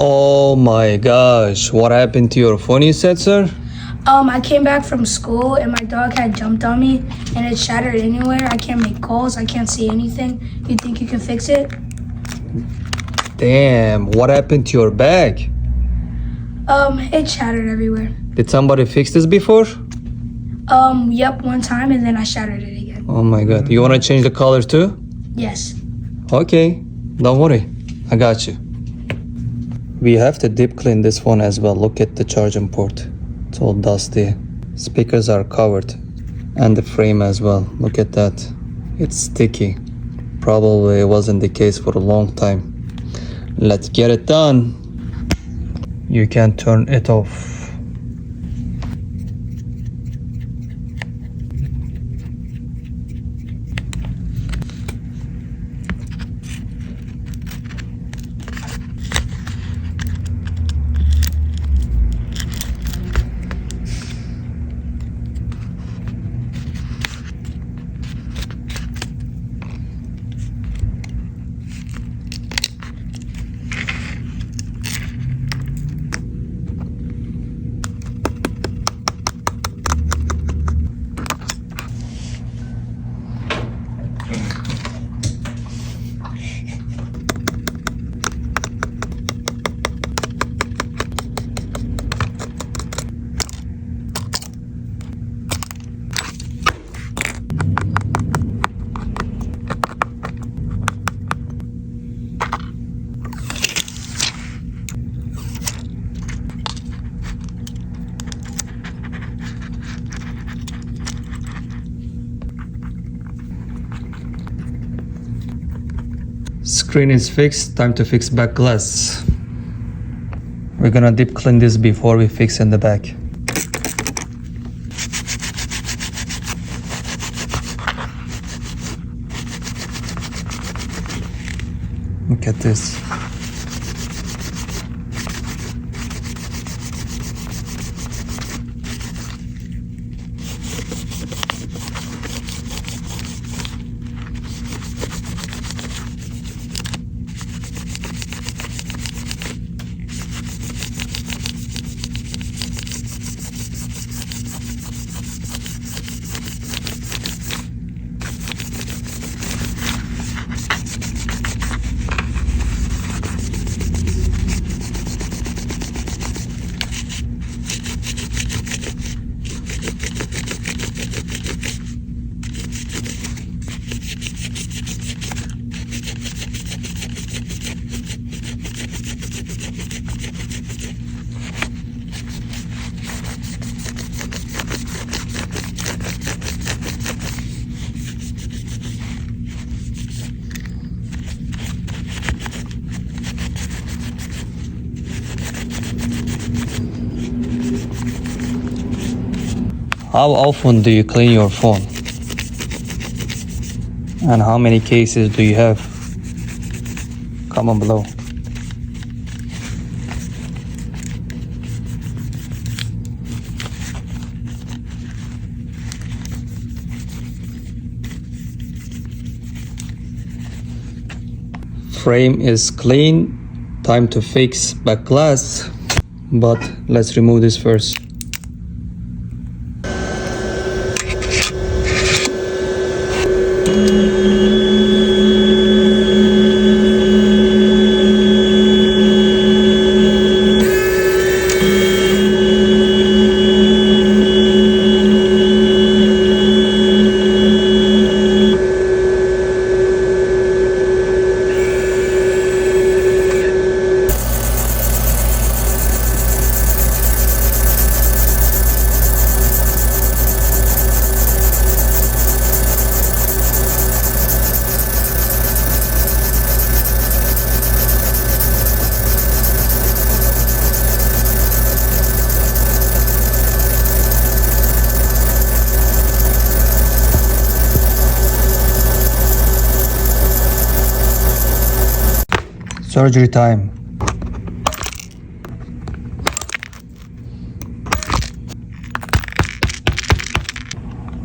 Oh my gosh, what happened to your phone, you said, sir? I came back from school and my dog had jumped on me and it shattered anywhere. I can't make calls. I can't see anything. You think you can fix it? Damn, what happened to your bag? It shattered everywhere. Did somebody fix this before? Yep, one time and then I shattered it again. Oh my god, you wanna change the color too? Yes. Okay, don't worry, I got you. We have to deep clean this phone as well. Look at the charging port. It's all dusty. Speakers are covered. And the frame as well. Look at that. It's sticky. Probably wasn't the case for a long time. Let's get it done. You can turn it off. Screen is fixed, time to fix back glass. We're gonna deep clean this before we fix in the back. Look at this. How often do you clean your phone? And how many cases do you have? Comment below. Frame is clean. Time to fix back glass. But let's remove this first. Surgery time.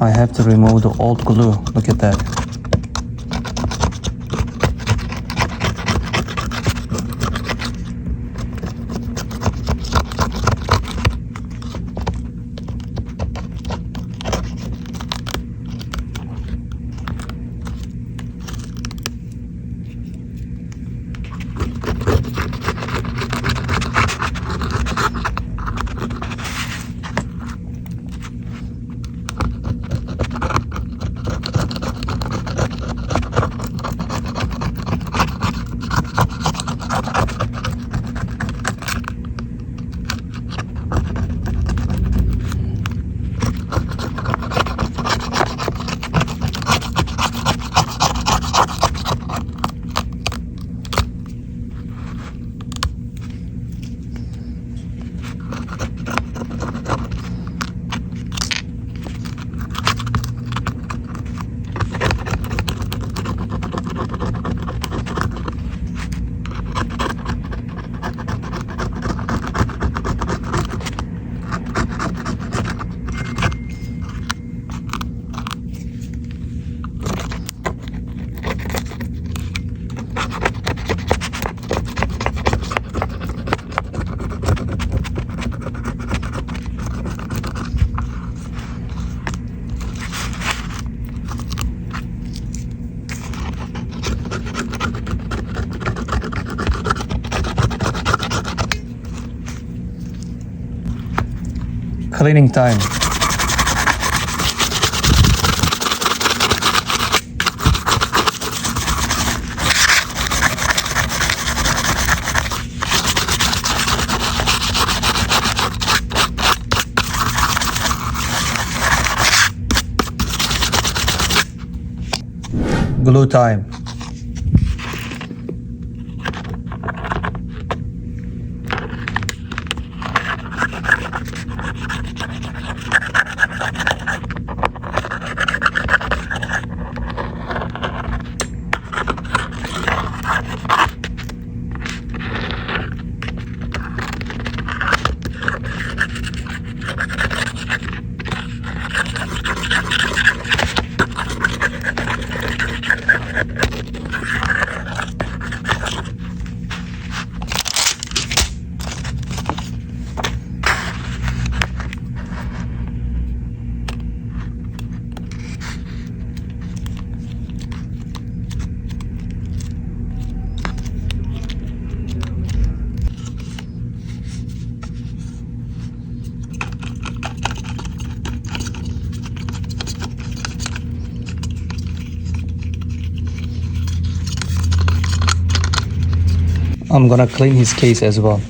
I have to remove the old glue. Look at that. Cleaning time. Glue time. I'm gonna clean his case as well.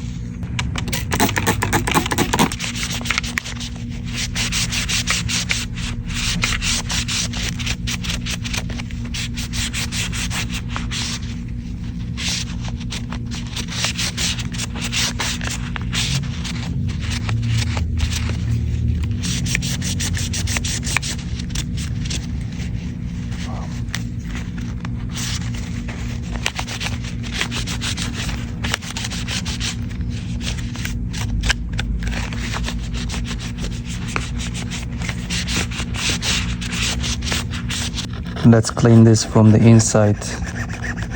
Let's clean this from the inside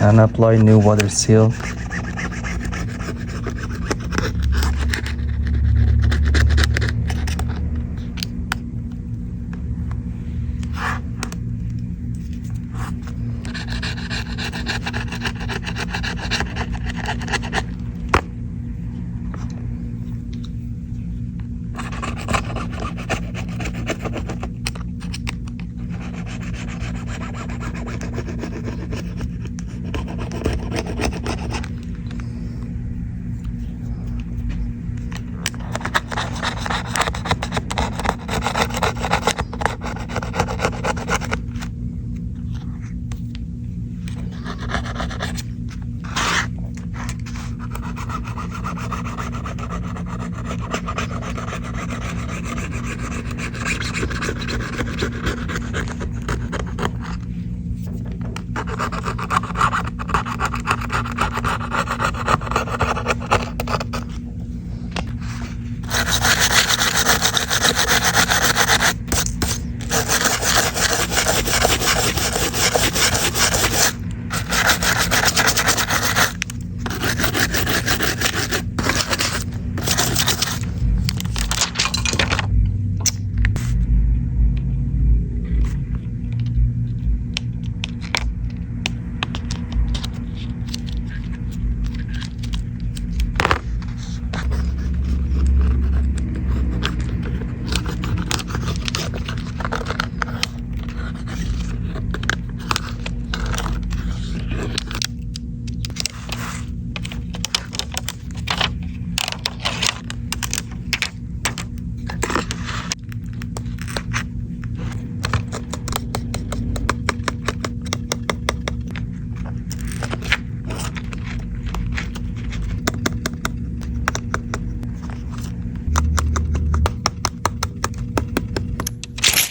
and apply new water seal.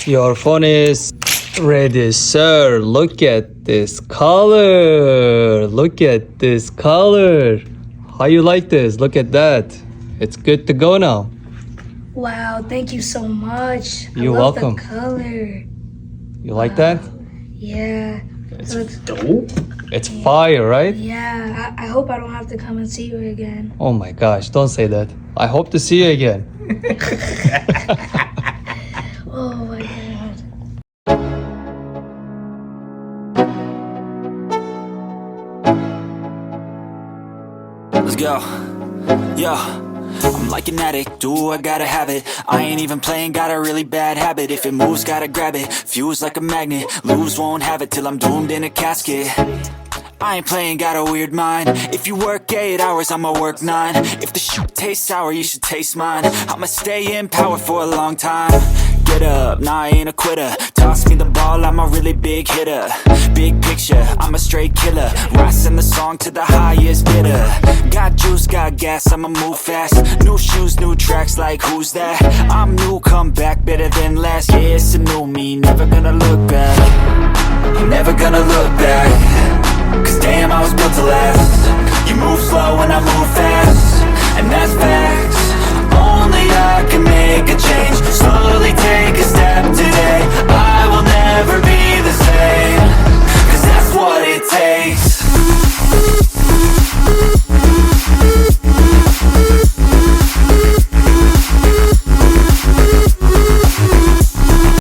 Your phone is ready, sir. Look at this color. Look at this color. How you like this? Look at that. It's good to go now. Wow, thank you so much. You're I love welcome. The color. You like that? Yeah. It's It looks dope. It's fire, right? Yeah. I hope I don't have to come and see you again. Oh my gosh, don't say that. I hope to see you again. Oh my god. Let's go. Yeah. I'm like an addict, do I gotta have it. I ain't even playing, got a really bad habit. If it moves, gotta grab it, fuse like a magnet. Lose, won't have it till I'm doomed in a casket. I ain't playing, got a weird mind. If you work 8 hours, I'ma work 9. If the shoot tastes sour, you should taste mine. I'ma stay in power for a long time. Get up, nah, I ain't a quitter. Toss me the ball, I'm a really big hitter. Big picture, I'm a straight killer. Rising the song to the highest bidder. Got juice, got gas, I'ma move fast. New shoes, new tracks, like who's that? I'm new, come back, better than last. Yeah, it's a new me, never gonna look back.